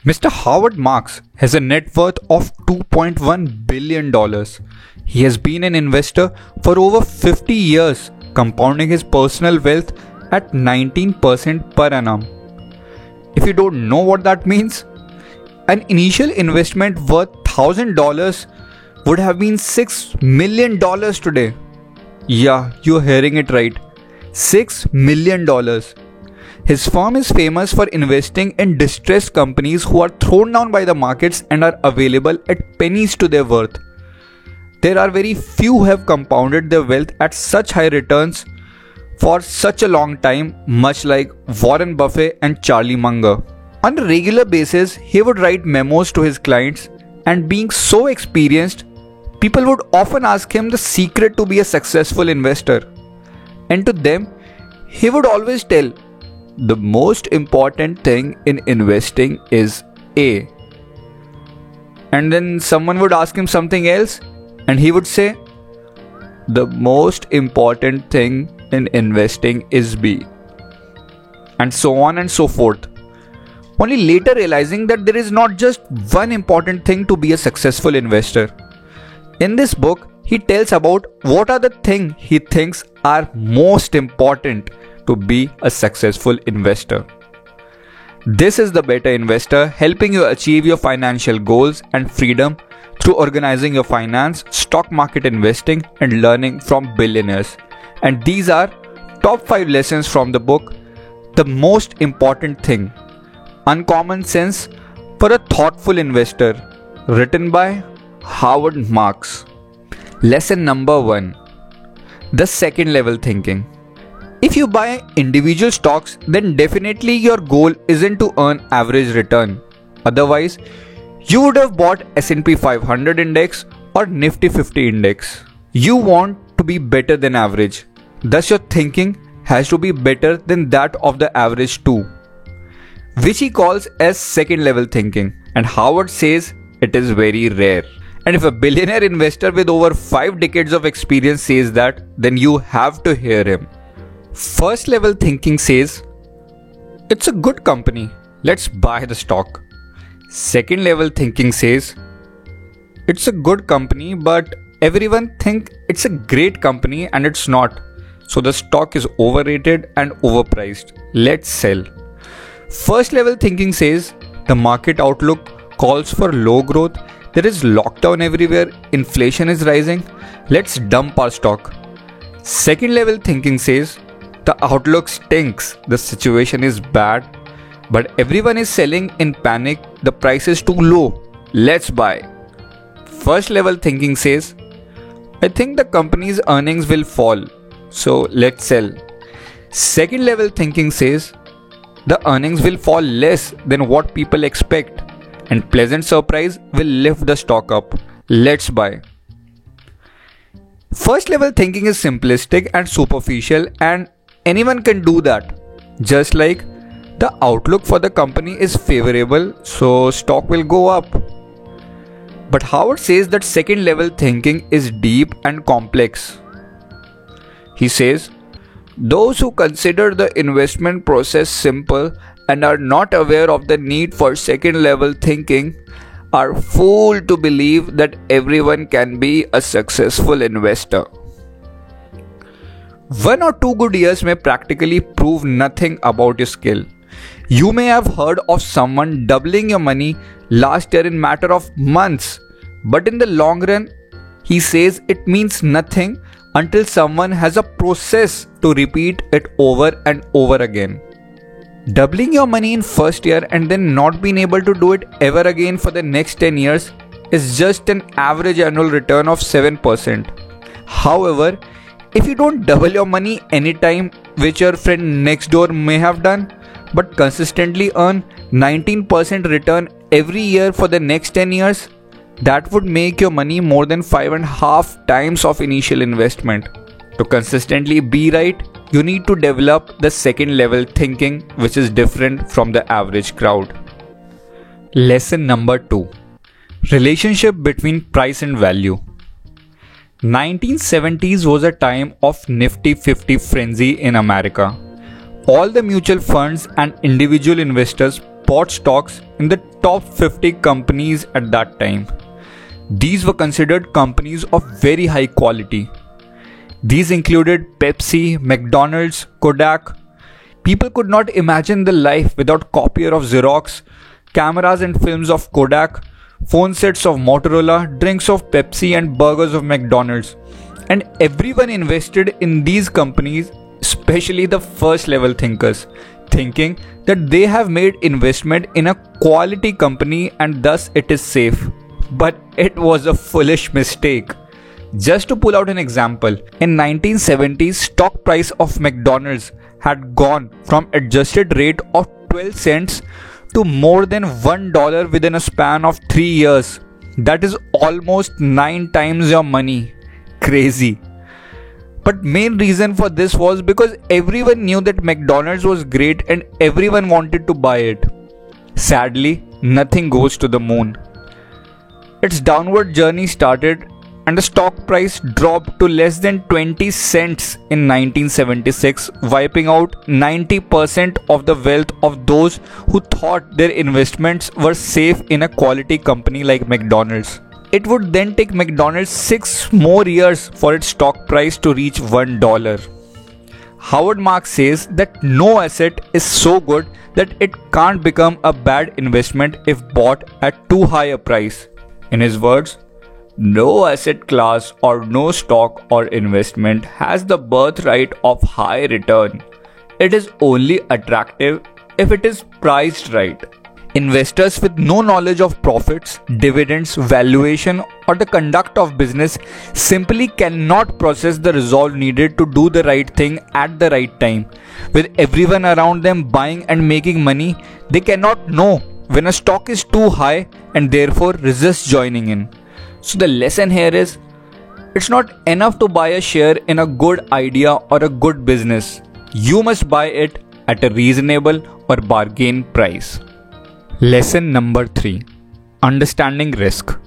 Mr. Howard Marks has a net worth of $2.1 billion. He has been an investor for over 50 years, compounding his personal wealth at 19% per annum. If you don't know what that means, an initial investment worth $1,000 would have been $6 million today. Yeah, you're hearing it right. $6 million. His firm is famous for investing in distressed companies who are thrown down by the markets and are available at pennies to their worth. There are very few who have compounded their wealth at such high returns for such a long time, much like Warren Buffett and Charlie Munger. On a regular basis, he would write memos to his clients, and being so experienced, people would often ask him the secret to be a successful investor. And to them, he would always tell, the most important thing in investing is A. And then someone would ask him something else, and he would say, the most important thing in investing is B. And so on and so forth. Only later realizing that there is not just one important thing to be a successful investor. In this book, he tells about what are the things he thinks are most important to be a successful investor. This is The Better Investor, helping you achieve your financial goals and freedom through organizing your finance, stock market investing, and learning from billionaires. And these are top 5 lessons from the book, The Most Important Thing, Uncommon Sense for a Thoughtful Investor, written by Howard Marks. Lesson number 1. The second level thinking. If you buy individual stocks, then definitely your goal isn't to earn average return. Otherwise, you would have bought S&P 500 index or Nifty 50 index. You want to be better than average. Thus your thinking has to be better than that of the average too, which he calls as second level thinking, and Howard says it is very rare. And if a billionaire investor with over 5 decades of experience says that, then you have to hear him. First level thinking says, it's a good company, let's buy the stock. Second level thinking says, it's a good company but everyone think it's a great company and it's not. So the stock is overrated and overpriced. Let's sell. First level thinking says, the market outlook calls for low growth. There is lockdown everywhere. Inflation is rising. Let's dump our stock. Second level thinking says, the outlook stinks. The situation is bad. But everyone is selling in panic. The price is too low. Let's buy. First level thinking says, I think the company's earnings will fall. So let's sell. Second level thinking says, the earnings will fall less than what people expect, and pleasant surprise will lift the stock up. Let's buy. First level thinking is simplistic and superficial, and anyone can do that. Just like the outlook for the company is favorable, so stock will go up. But Howard says that second level thinking is deep and complex. He says, those who consider the investment process simple and are not aware of the need for second level thinking are fooled to believe that everyone can be a successful investor. 1 or 2 good years may practically prove nothing about your skill. You may have heard of someone doubling your money last year in matter of months, but in the long run, he says it means nothing until someone has a process to repeat it over and over again. Doubling your money in first year and then not being able to do it ever again for the next 10 years is just an average annual return of 7%. However, if you don't double your money anytime, which your friend next door may have done, but consistently earn 19% return every year for the next 10 years, that would make your money more than 5.5 times of initial investment. To consistently be right, you need to develop the second level thinking, which is different from the average crowd. Lesson number 2. Relationship between price and value. 1970s was a time of Nifty 50 frenzy in America. All the mutual funds and individual investors bought stocks in the top 50 companies at that time. These were considered companies of very high quality. These included Pepsi, McDonald's, Kodak. People could not imagine the life without copier of Xerox, cameras and films of Kodak, phone sets of Motorola, drinks of Pepsi and burgers of McDonald's. And everyone invested in these companies, especially the first level thinkers, thinking that they have made investment in a quality company and thus it is safe. But it was a foolish mistake. Just to pull out an example, in 1970s, stock price of McDonald's had gone from adjusted rate of 12 cents to more than $1 within a span of 3 years. That is almost 9 times your money. Crazy. But main reason for this was because everyone knew that McDonald's was great and everyone wanted to buy it. Sadly, nothing goes to the moon. Its downward journey started and the stock price dropped to less than 20 cents in 1976, wiping out 90% of the wealth of those who thought their investments were safe in a quality company like McDonald's. It would then take McDonald's 6 more years for its stock price to reach $1. Howard Marks says that no asset is so good that it can't become a bad investment if bought at too high a price. In his words, no asset class or no stock or investment has the birthright of high return. It is only attractive if it is priced right. Investors with no knowledge of profits, dividends, valuation, or the conduct of business simply cannot process the resolve needed to do the right thing at the right time. With everyone around them buying and making money, they cannot know when a stock is too high and therefore resist joining in. So the lesson here is, it's not enough to buy a share in a good idea or a good business. You must buy it at a reasonable or bargain price. Lesson number 3. Understanding risk.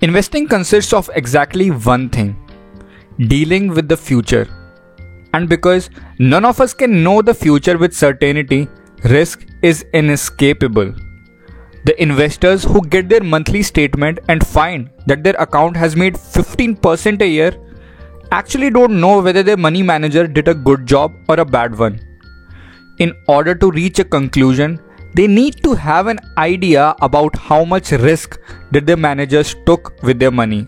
Investing consists of exactly one thing: dealing with the future. And because none of us can know the future with certainty, risk is inescapable. The investors who get their monthly statement and find that their account has made 15% a year actually don't know whether their money manager did a good job or a bad one. In order to reach a conclusion, they need to have an idea about how much risk did their managers took with their money.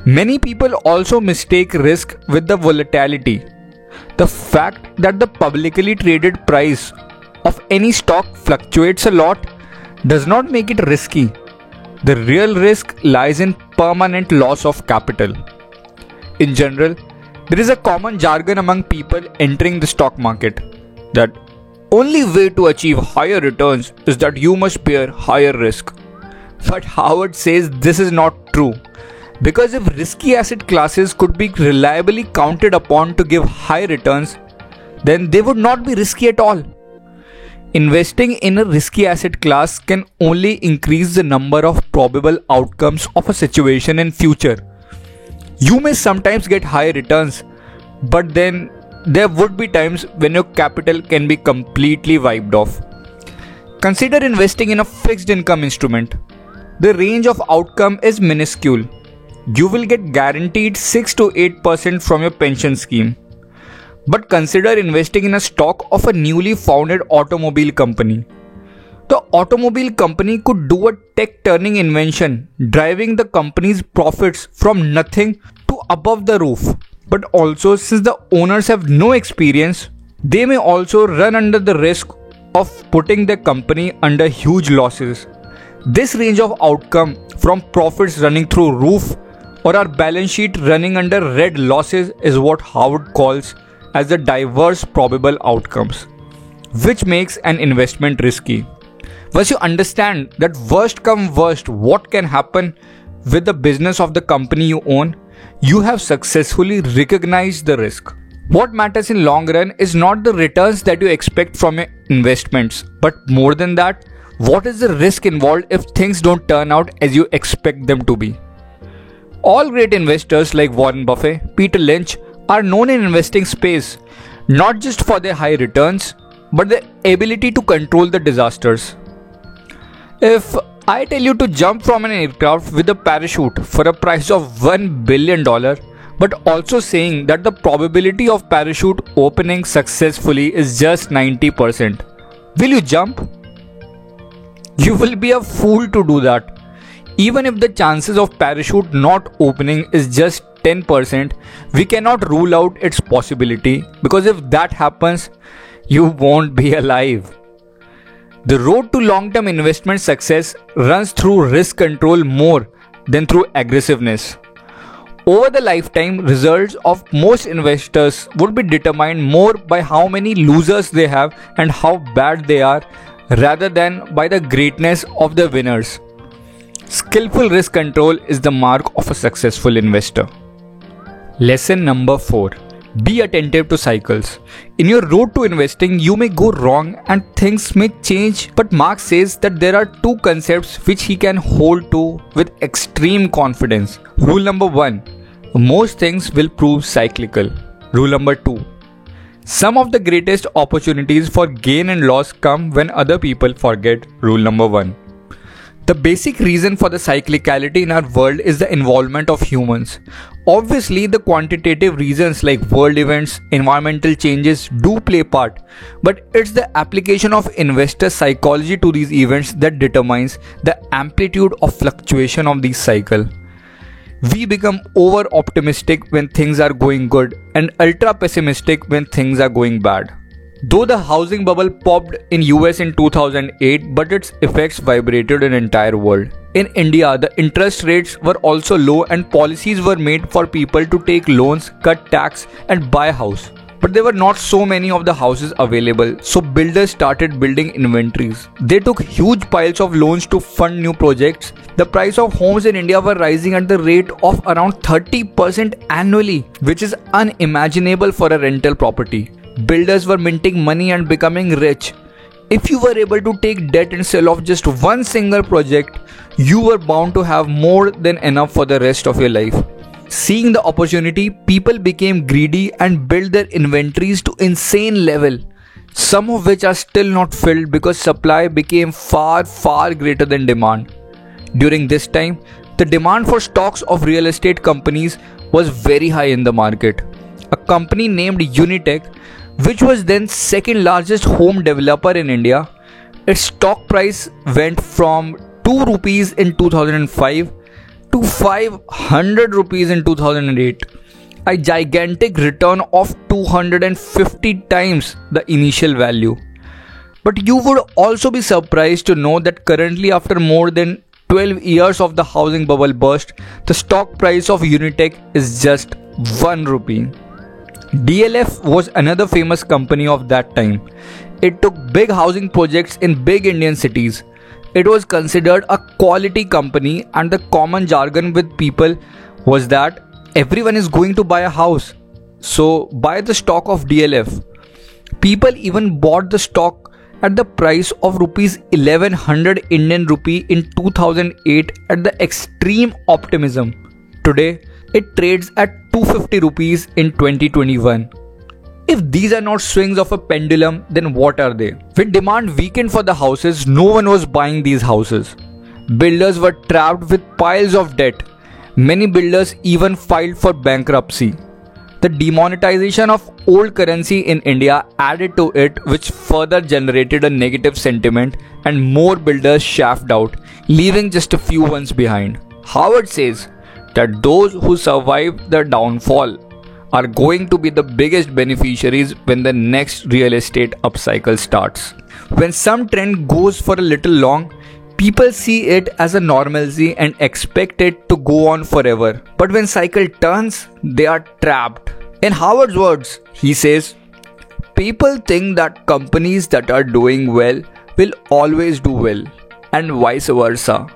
Many people also mistake risk with the volatility. The fact that the publicly traded price of any stock fluctuates a lot does not make it risky. The real risk lies in permanent loss of capital. In general, there is a common jargon among people entering the stock market that only way to achieve higher returns is that you must bear higher risk. But Howard says this is not true, because if risky asset classes could be reliably counted upon to give high returns, then they would not be risky at all. Investing in a risky asset class can only increase the number of probable outcomes of a situation in future. You may sometimes get high returns, but then there would be times when your capital can be completely wiped off. Consider investing in a fixed income instrument. The range of outcome is minuscule. You will get guaranteed 6 to 8% from your pension scheme. But consider investing in a stock of a newly founded automobile company. The automobile company could do a tech-turning invention, driving the company's profits from nothing to above the roof. But also, since the owners have no experience, they may also run under the risk of putting their company under huge losses. This range of outcome, from profits running through roof or our balance sheet running under red losses, is what Howard calls as the diverse probable outcomes, which makes an investment risky. Once you understand that worst come worst what can happen with the business of the company you own, you have successfully recognized the risk. What matters in long run is not the returns that you expect from your investments, but more than that, what is the risk involved if things don't turn out as you expect them to be. All great investors like Warren Buffett, Peter Lynch, are known in investing space not just for their high returns, but the ability to control the disasters. If I tell you to jump from an aircraft with a parachute for a price of $1 billion, but also saying that the probability of parachute opening successfully is just 90%, will you jump? You will be a fool to do that. Even if the chances of parachute not opening is just 10%, we cannot rule out its possibility, because if that happens, you won't be alive. The road to long-term investment success runs through risk control more than through aggressiveness. Over the lifetime, results of most investors would be determined more by how many losers they have and how bad they are, rather than by the greatness of the winners. Skillful risk control is the mark of a successful investor. Lesson number 4. Be attentive to cycles. In your road to investing, you may go wrong and things may change, but Mark says that there are two concepts which he can hold to with extreme confidence. Rule number 1. Most things will prove cyclical. Rule number 2. Some of the greatest opportunities for gain and loss come when other people forget rule number 1. The basic reason for the cyclicality in our world is the involvement of humans. Obviously, the quantitative reasons like world events, environmental changes do play part, but it's the application of investor psychology to these events that determines the amplitude of fluctuation of these cycles. We become over optimistic when things are going good and ultra pessimistic when things are going bad. Though the housing bubble popped in US in 2008, but its effects vibrated in entire world. In India, the interest rates were also low and policies were made for people to take loans, cut tax and buy a house. But there were not so many of the houses available, so builders started building inventories. They took huge piles of loans to fund new projects. The price of homes in India were rising at the rate of around 30% annually, which is unimaginable for a rental property. Builders were minting money and becoming rich. If you were able to take debt and sell off just one single project, you were bound to have more than enough for the rest of your life. Seeing the opportunity, people became greedy and built their inventories to insane level, some of which are still not filled because supply became far greater than demand. During this time, the demand for stocks of real estate companies was very high in the market. A company named Unitech, which was then second largest home developer in India, its stock price went from 2 rupees in 2005 to 500 rupees in 2008, a gigantic return of 250 times the initial value. But you would also be surprised to know that currently, after more than 12 years of the housing bubble burst, the stock price of Unitech is just 1 rupee. DLF was another famous company of that time. It took big housing projects in big Indian cities. It was considered a quality company, and the common jargon with people was that everyone is going to buy a house, so buy the stock of DLF. People even bought the stock at the price of rupees 1100 Indian rupee in 2008 at the extreme optimism. Today, it trades at 250 rupees in 2021. If these are not swings of a pendulum, then what are they? When demand weakened for the houses, no one was buying these houses. Builders were trapped with piles of debt. Many builders even filed for bankruptcy. The demonetization of old currency in India added to it, which further generated a negative sentiment, and more builders shaft out, leaving just a few ones behind. Howard says that those who survive the downfall are going to be the biggest beneficiaries when the next real estate upcycle starts. When some trend goes for a little long, people see it as a normalcy and expect it to go on forever. But when cycle turns, they are trapped. In Howard's words, he says, people think that companies that are doing well will always do well, and vice versa.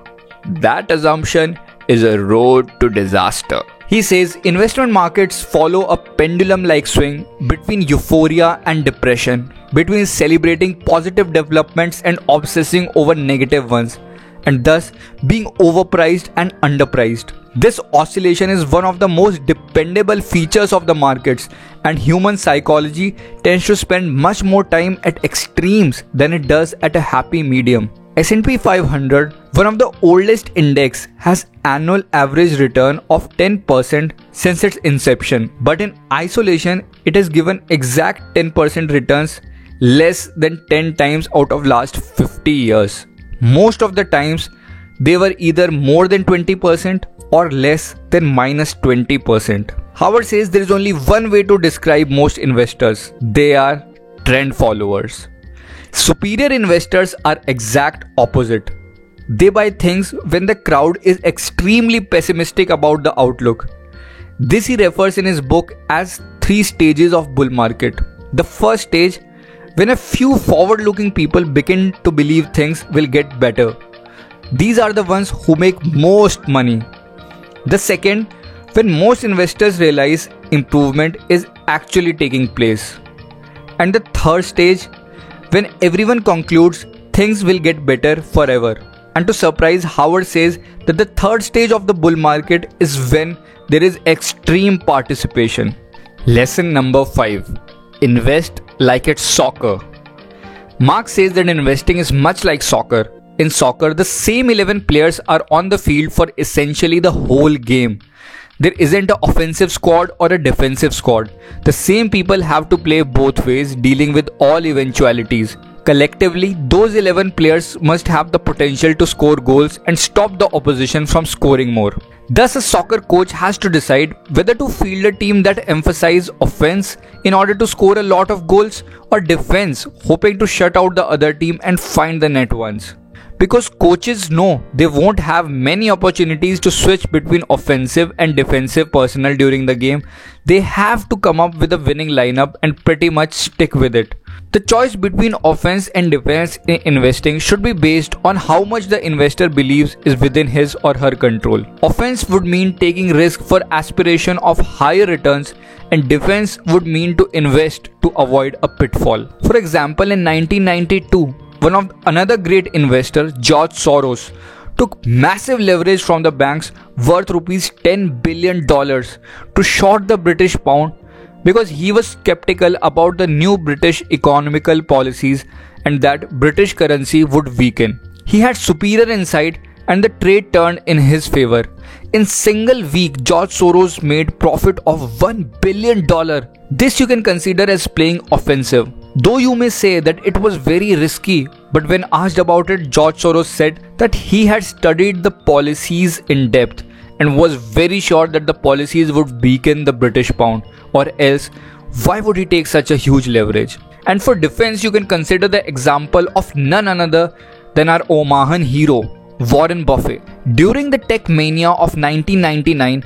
That assumption is a road to disaster. He says investment markets follow a pendulum-like swing between euphoria and depression, between celebrating positive developments and obsessing over negative ones, and thus being overpriced and underpriced. This oscillation is one of the most dependable features of the markets, and human psychology tends to spend much more time at extremes than it does at a happy medium. S&P 500, one of the oldest index, has annual average return of 10% since its inception. But in isolation, it has given exact 10% returns less than 10 times out of last 50 years. Most of the times, they were either more than 20% or less than minus 20%. Howard says there is only one way to describe most investors. They are trend followers. Superior investors are exact opposite. They buy things when the crowd is extremely pessimistic about the outlook. This he refers in his book as 3 stages of bull market. The first stage, when a few forward-looking people begin to believe things will get better. These are the ones who make most money. The second, when most investors realize improvement is actually taking place. And the third stage, when everyone concludes things will get better forever. And to surprise, Howard says that the third stage of the bull market is when there is extreme participation. Lesson number 5. Invest like it's soccer. Mark says that investing is much like soccer. In soccer, the same 11 players are on the field for essentially the whole game. There isn't an offensive squad or a defensive squad. The same people have to play both ways, dealing with all eventualities. Collectively, those 11 players must have the potential to score goals and stop the opposition from scoring more. Thus, a soccer coach has to decide whether to field a team that emphasizes offense in order to score a lot of goals, or defense, hoping to shut out the other team and find the net once. Because coaches know they won't have many opportunities to switch between offensive and defensive personnel during the game, they have to come up with a winning lineup and pretty much stick with it. The choice between offense and defense in investing should be based on how much the investor believes is within his or her control. Offense would mean taking risk for aspiration of higher returns, and defense would mean to invest to avoid a pitfall. For example, in 1992, another great investor, George Soros, took massive leverage from the banks worth rupees $10 billion to short the British pound because he was skeptical about the new British economical policies and that British currency would weaken. He had superior insight and the trade turned in his favor. In single week, George Soros made profit of $1 billion. This you can consider as playing offensive. Though you may say that it was very risky, but when asked about it, George Soros said that he had studied the policies in depth and was very sure that the policies would weaken the British pound, or else why would he take such a huge leverage? And for defense, you can consider the example of none other than our Omahan hero, Warren Buffett. During the tech mania of 1999,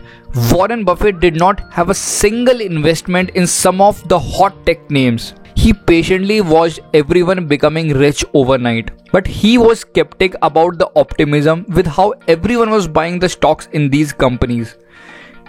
Warren Buffett did not have a single investment in some of the hot tech names. He patiently watched everyone becoming rich overnight. But he was skeptic about the optimism with how everyone was buying the stocks in these companies.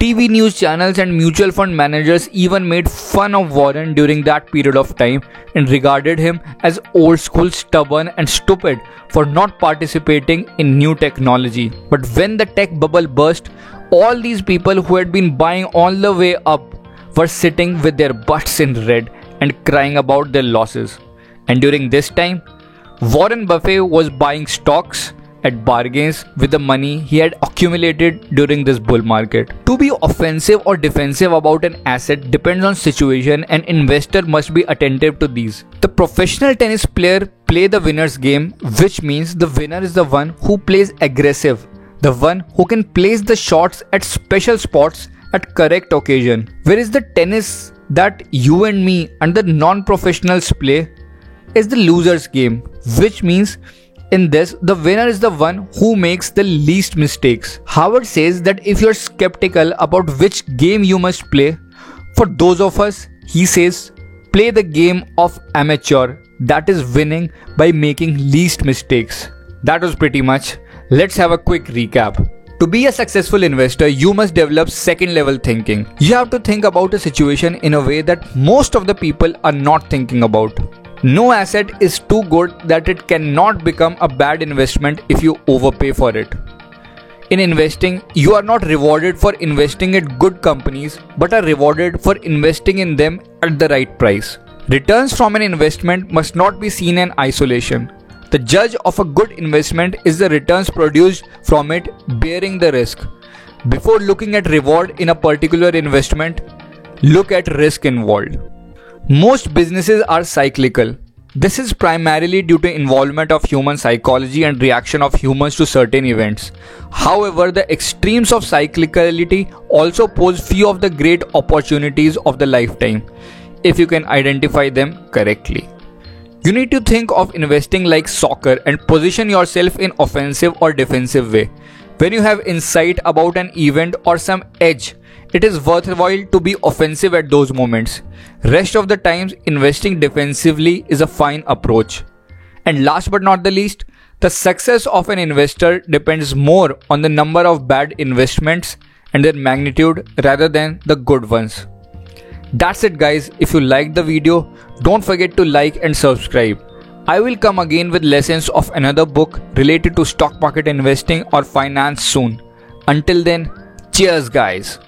TV news channels and mutual fund managers even made fun of Warren during that period of time and regarded him as old school, stubborn and stupid for not participating in new technology. But when the tech bubble burst, all these people who had been buying all the way up were sitting with their butts in red and crying about their losses. And during this time, Warren Buffett was buying stocks at bargains with the money he had accumulated during this bull market. To be offensive or defensive about an asset depends on situation, and investor must be attentive to these. The professional tennis player play the winner's game, which means the winner is the one who plays aggressive, the one who can place the shots at special spots at correct occasion. Whereas the tennis that you and me and the non-professionals play is the loser's game, which means in this, the winner is the one who makes the least mistakes. Howard says that if you're skeptical about which game you must play, for those of us, he says, play the game of amateur, that is winning by making least mistakes. That was pretty much. Let's have a quick recap. To be a successful investor, you must develop second level thinking. You have to think about a situation in a way that most of the people are not thinking about. No asset is too good that it cannot become a bad investment if you overpay for it. In investing, you are not rewarded for investing at good companies, but are rewarded for investing in them at the right price. Returns from an investment must not be seen in isolation. The judge of a good investment is the returns produced from it bearing the risk. Before looking at reward in a particular investment, look at risk involved. Most businesses are cyclical. This is primarily due to involvement of human psychology and reaction of humans to certain events. However, the extremes of cyclicality also pose few of the great opportunities of the lifetime, if you can identify them correctly. You need to think of investing like soccer and position yourself in offensive or defensive way. When you have insight about an event or some edge, it is worthwhile to be offensive at those moments. Rest of the times, investing defensively is a fine approach. And last but not the least, the success of an investor depends more on the number of bad investments and their magnitude rather than the good ones. That's it guys. If you liked the video, don't forget to like and subscribe. I will come again with lessons of another book related to stock market investing or finance soon. Until then, cheers guys.